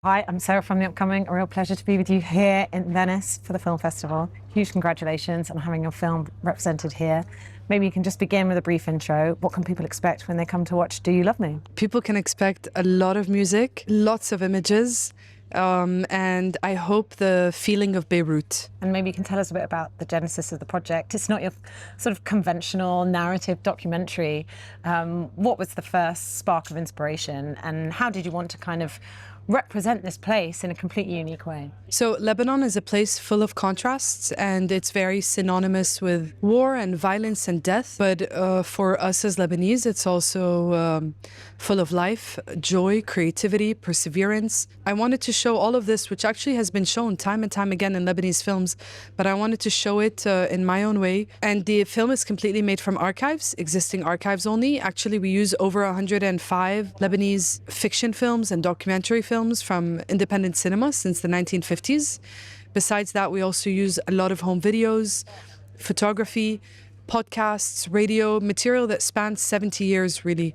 Hi, I'm Sarah from The Upcoming. A real pleasure to be with you here in Venice for the film festival. Huge congratulations on having your film represented here. Maybe you can just begin with a brief intro. What can people expect when they come to watch Do You Love Me? People can expect a lot of music, lots of images, and I hope the feeling of Beirut. And maybe you can tell us a bit about the genesis of the project. It's not your sort of conventional narrative documentary. What was the first spark of inspiration, and how did you want to kind of represent this place in a completely unique way? So Lebanon is a place full of contrasts, and it's very synonymous with war and violence and death. But for us as Lebanese, it's also full of life, joy, creativity, perseverance. I wanted to show all of this, which actually has been shown time and time again in Lebanese films, but I wanted to show it in my own way. And the film is completely made from archives, existing archives only. Actually, we use over 105 Lebanese fiction films and documentary films from independent cinema since the 1950s. Besides that, we also use a lot of home videos, photography, podcasts, radio, material that spans 70 years, really.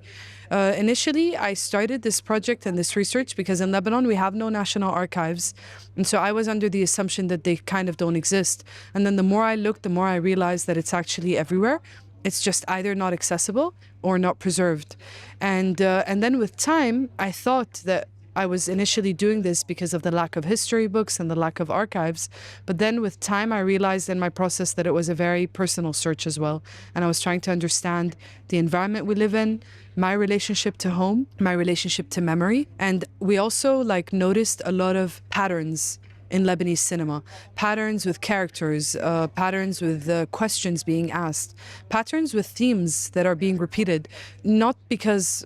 Initially, I started this project and this research because in Lebanon, we have no national archives. And so I was under the assumption that they kind of don't exist. And then the more I looked, the more I realized that it's actually everywhere. It's just either not accessible or not preserved. And then with time, I thought that I was initially doing this because of the lack of history books and the lack of archives. But then with time, I realized in my process that it was a very personal search as well. And I was trying to understand the environment we live in, my relationship to home, my relationship to memory. And we also noticed a lot of patterns in Lebanese cinema, patterns with characters, patterns with questions being asked, patterns with themes that are being repeated, not because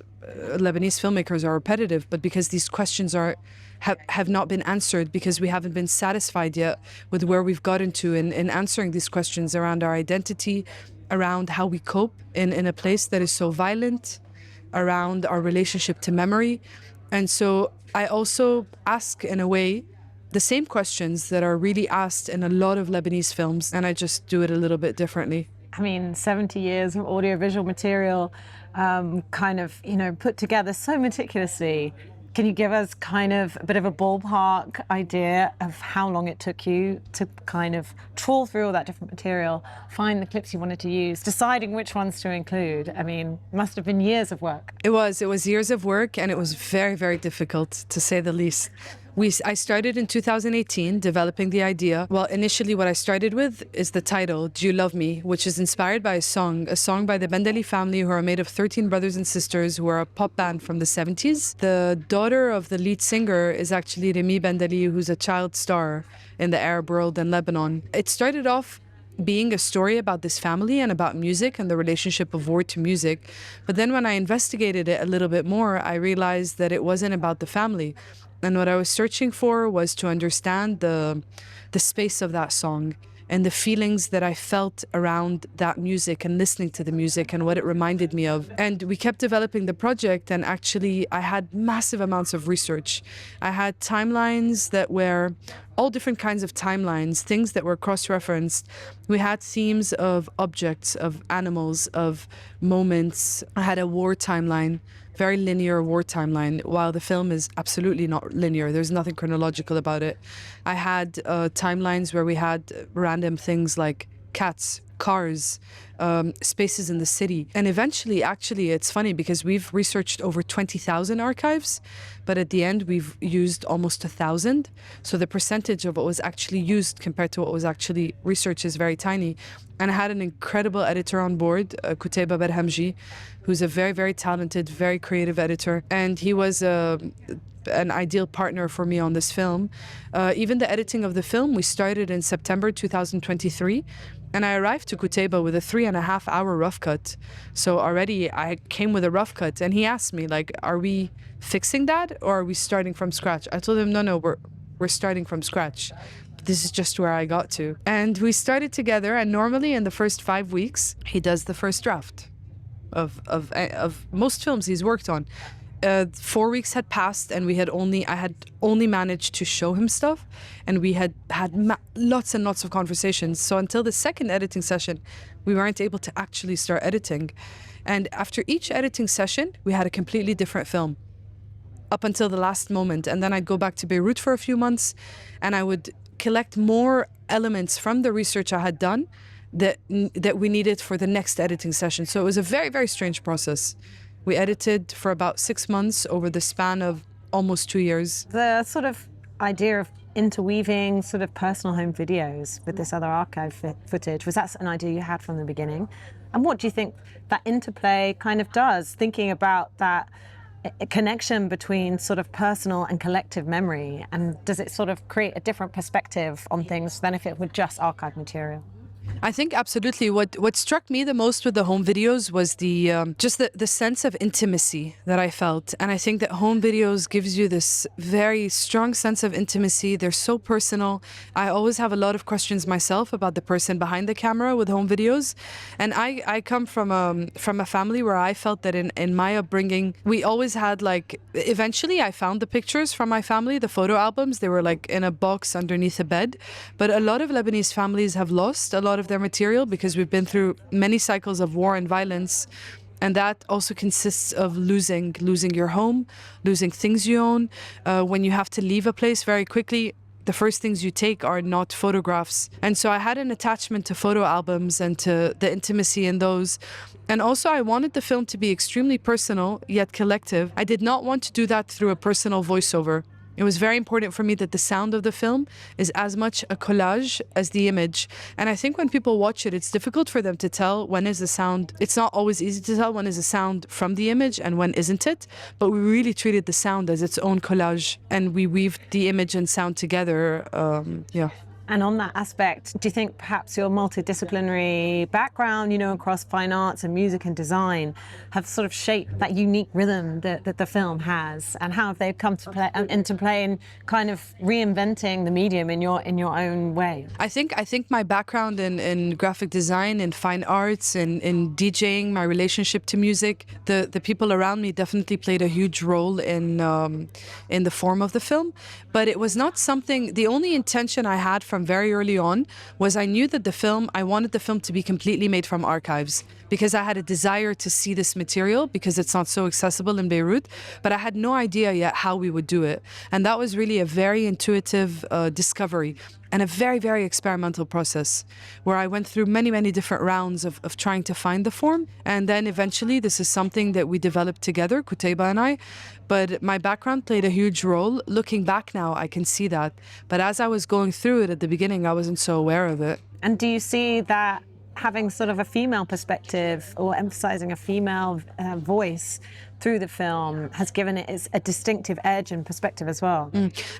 Lebanese filmmakers are repetitive, but because these questions have not been answered, because we haven't been satisfied yet with where we've gotten to in answering these questions around our identity, around how we cope in a place that is so violent, around our relationship to memory. And so I also ask, in a way, the same questions that are really asked in a lot of Lebanese films, and I just do it a little bit differently. I mean, 70 years of audiovisual material put together so meticulously. Can you give us kind of a bit of a ballpark idea of how long it took you to kind of trawl through all that different material, find the clips you wanted to use, deciding which ones to include? I mean, it must have been years of work. It was years of work, and it was very, very difficult, to say the least. I started in 2018 developing the idea. Well, initially what I started with is the title, Do You Love Me?, which is inspired by a song by the Bendeli family, who are made of 13 brothers and sisters who are a pop band from the 70s. The daughter of the lead singer is actually Remy Bendeli, who's a child star in the Arab world and Lebanon. It started off being a story about this family and about music and the relationship of war to music. But then when I investigated it a little bit more, I realized that it wasn't about the family. And what I was searching for was to understand the space of that song and the feelings that I felt around that music and listening to the music and what it reminded me of. And we kept developing the project, and actually I had massive amounts of research. I had timelines that were all different kinds of timelines, things that were cross-referenced. We had themes of objects, of animals, of moments. I had a war timeline, very linear war timeline, while the film is absolutely not linear. There's nothing chronological about it. I had timelines where we had random things like cats, cars, spaces in the city. And eventually, actually, it's funny because we've researched over 20,000 archives, but at the end, we've used almost 1,000. So the percentage of what was actually used compared to what was actually researched is very tiny. And I had an incredible editor on board, Kuteba Berhamji, who's a very, very talented, very creative editor. And he was an ideal partner for me on this film. Even the editing of the film, we started in September 2023. And I arrived to Kuteba with a 3.5 hour rough cut. So already I came with a rough cut, and he asked me, are we fixing that or are we starting from scratch? I told him, no, we're starting from scratch. This is just where I got to. And we started together, and normally in the first 5 weeks, he does the first draft of most films he's worked on. 4 weeks had passed, and I had only managed to show him stuff, and we had lots and lots of conversations. So until the second editing session, we weren't able to actually start editing. And after each editing session, we had a completely different film. up until the last moment. And then I'd go back to Beirut for a few months, and I would collect more elements from the research I had done that we needed for the next editing session. So it was a very, very strange process. We edited for about 6 months over the span of almost 2 years. The sort of idea of interweaving sort of personal home videos with this other archive footage, was that an idea you had from the beginning? And what do you think that interplay kind of does, thinking about that connection between sort of personal and collective memory? And does it sort of create a different perspective on things than if it were just archive material? I think absolutely. What struck me the most with the home videos was just the sense of intimacy that I felt. And I think that home videos gives you this very strong sense of intimacy. They're so personal. I always have a lot of questions myself about the person behind the camera with home videos. And I come from a family where I felt that in my upbringing, we always had eventually I found the pictures from my family, the photo albums. They were like in a box underneath a bed. But a lot of Lebanese families have lost a lot of their material because we've been through many cycles of war and violence, and that also consists of losing your home, losing things you own. When you have to leave a place very quickly, the first things you take are not photographs. And so I had an attachment to photo albums and to the intimacy in those. And also I wanted the film to be extremely personal yet collective. I did not want to do that through a personal voiceover. It was very important for me that the sound of the film is as much a collage as the image. And I think when people watch it, it's difficult for them to tell when is the sound. It's not always easy to tell when is the sound from the image and when isn't it. But we really treated the sound as its own collage, and we weaved the image and sound together. And on that aspect, do you think perhaps your multidisciplinary background, across fine arts and music and design, have sort of shaped that unique rhythm that the film has? And how have they come to into play in kind of reinventing the medium in your own way? I think my background in graphic design, in fine arts, in DJing, my relationship to music, the people around me definitely played a huge role in the form of the film. But it was not something. The only intention I had from very early on was I knew that I wanted the film to be completely made from archives, because I had a desire to see this material because it's not so accessible in Beirut, but I had no idea yet how we would do it. And that was really a very intuitive discovery and a very, very experimental process where I went through many, many different rounds of trying to find the form. And then eventually this is something that we developed together, Kutaiba and I. But my background played a huge role. Looking back now, I can see that. But as I was going through it at the beginning, I wasn't so aware of it. And do you see that having sort of a female perspective or emphasizing a female voice through the film has given it a distinctive edge and perspective as well?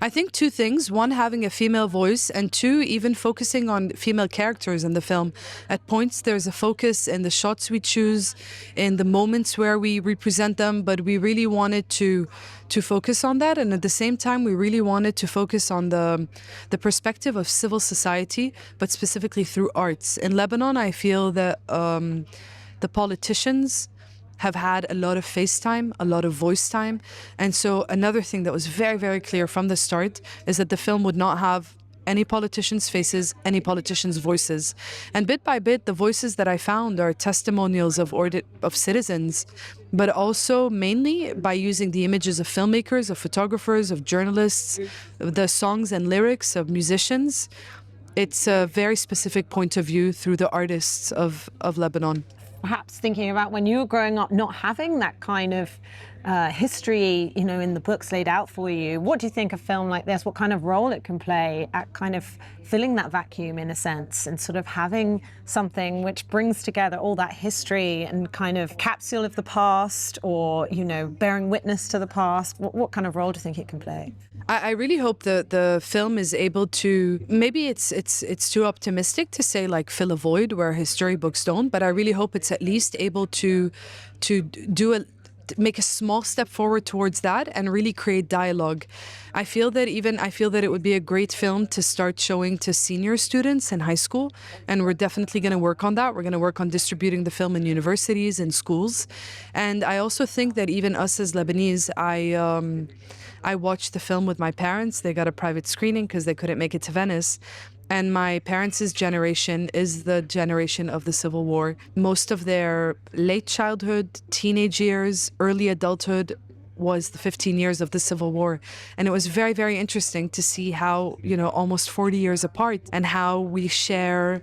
I think two things. One, having a female voice, and two, even focusing on female characters in the film. At points, there's a focus in the shots we choose, in the moments where we represent them, but we really wanted to focus on that. And at the same time, we really wanted to focus on the perspective of civil society, but specifically through arts. In Lebanon, I feel that the politicians have had a lot of face time, a lot of voice time. And so another thing that was very, very clear from the start is that the film would not have any politicians' faces, any politicians' voices. And bit by bit, the voices that I found are testimonials of citizens, but also mainly by using the images of filmmakers, of photographers, of journalists, the songs and lyrics of musicians. It's a very specific point of view through the artists of Lebanon. Perhaps thinking about when you were growing up, not having that kind of history, in the books laid out for you. What do you think a film like this, what kind of role it can play at kind of filling that vacuum in a sense, and sort of having something which brings together all that history and kind of capsule of the past, or, bearing witness to the past? What kind of role do you think it can play? I really hope that the film is able to, maybe it's too optimistic to say fill a void where history books don't, but I really hope it's at least able to make a small step forward towards that and really create dialogue. I feel that it would be a great film to start showing to senior students in high school, and we're definitely going to work on that. We're going to work on distributing the film in universities and schools. And I also think that even us as Lebanese, I watched the film with my parents. They got a private screening because they couldn't make it to Venice. And my parents' generation is the generation of the Civil War. Most of their late childhood, teenage years, early adulthood was the 15 years of the Civil War. And it was very, very interesting to see how, almost 40 years apart, and how we share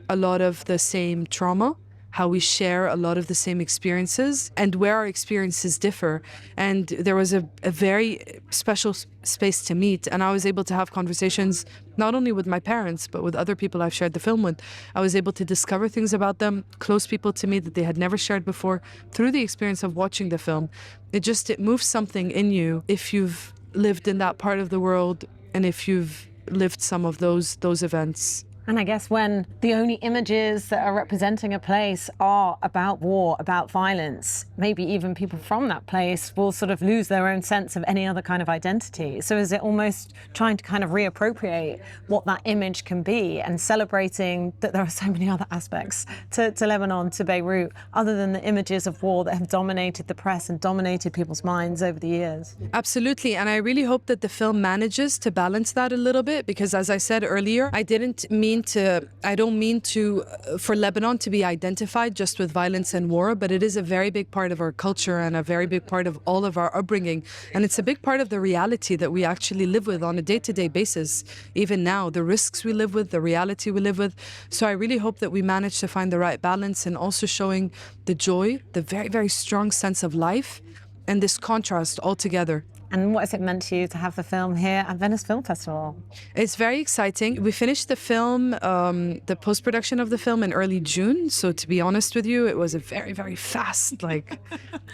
a lot of the same trauma, how we share a lot of the same experiences, and where our experiences differ. And there was a very special space to meet, and I was able to have conversations not only with my parents but with other people I've shared the film with. I was able to discover things about them, close people to me that they had never shared before, through the experience of watching the film. It moves something in you if you've lived in that part of the world, and if you've lived some of those events. And I guess when the only images that are representing a place are about war, about violence, maybe even people from that place will sort of lose their own sense of any other kind of identity. So is it almost trying to kind of reappropriate what that image can be, and celebrating that there are so many other aspects to Lebanon, to Beirut, other than the images of war that have dominated the press and dominated people's minds over the years? Absolutely. And I really hope that the film manages to balance that a little bit, because as I said earlier, I don't mean for Lebanon to be identified just with violence and war, but it is a very big part of our culture and a very big part of all of our upbringing. And it's a big part of the reality that we actually live with on a day-to-day basis. Even now, the risks we live with, the reality we live with. So I really hope that we manage to find the right balance, and also showing the joy, the very, very strong sense of life, and this contrast all together. And what has it meant to you to have the film here at Venice Film Festival? It's very exciting. We finished the film, the post-production of the film, in early June. So to be honest with you, it was a very, very fast, a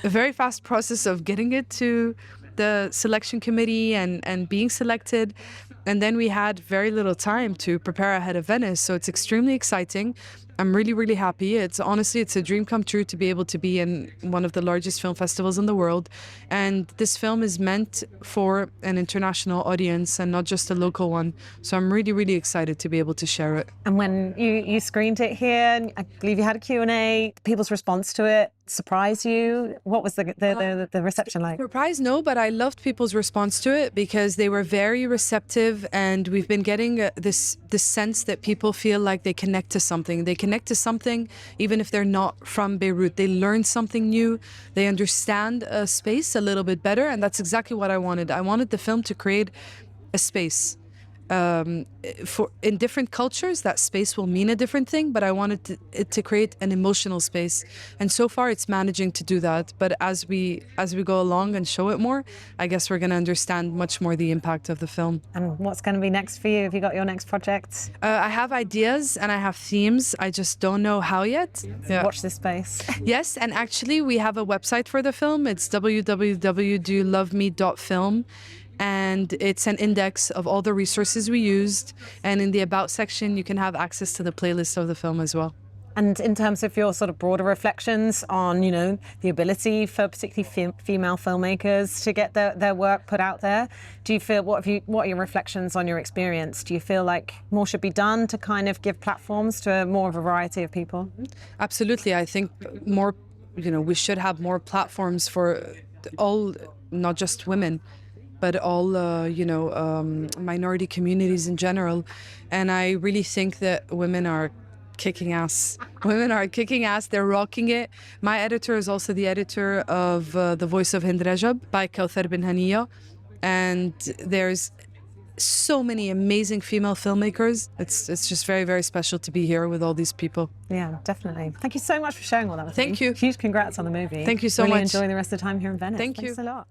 very fast process of getting it to the selection committee and being selected. And then we had very little time to prepare ahead of Venice. So it's extremely exciting. I'm really, really happy. It's a dream come true to be able to be in one of the largest film festivals in the world. And this film is meant for an international audience and not just a local one. So I'm really, really excited to be able to share it. And when you screened it here, I believe you had a Q&A, people's response to it surprise you? What was the reception like? Surprise, no, but I loved people's response to it, because they were very receptive, and we've been getting this sense that people feel like they connect to something. They connect to something even if they're not from Beirut. They learn something new. They understand a space a little bit better, and that's exactly what I wanted. I wanted the film to create a space. In different cultures, that space will mean a different thing, but I wanted it to create an emotional space, and so far it's managing to do that. But as we go along and show it more, I guess we're going to understand much more the impact of the film. And what's going to be next for you? Have you got your next project? I have ideas and I have themes. I just don't know how yet. Yeah. Watch this space. Yes, and actually we have a website for the film. It's www.doyouloveme.film. And it's an index of all the resources we used. And in the About section, you can have access to the playlist of the film as well. And in terms of your sort of broader reflections on, the ability for particularly female filmmakers to get their work put out there, do you feel, what are your reflections on your experience? Do you feel like more should be done to kind of give platforms to more of a variety of people? Absolutely. I think more, we should have more platforms for all, not just women, but all, minority communities in general. And I really think that women are kicking ass. Women are kicking ass. They're rocking it. My editor is also the editor of The Voice of Hind Rajab by Kawthar bin Haniya. And there's so many amazing female filmmakers. It's just very, very special to be here with all these people. Yeah, definitely. Thank you so much for sharing all that with me. Thank you. Huge congrats on the movie. Thank you so much. Really much. enjoying the rest of the time here in Venice. Thanks a lot.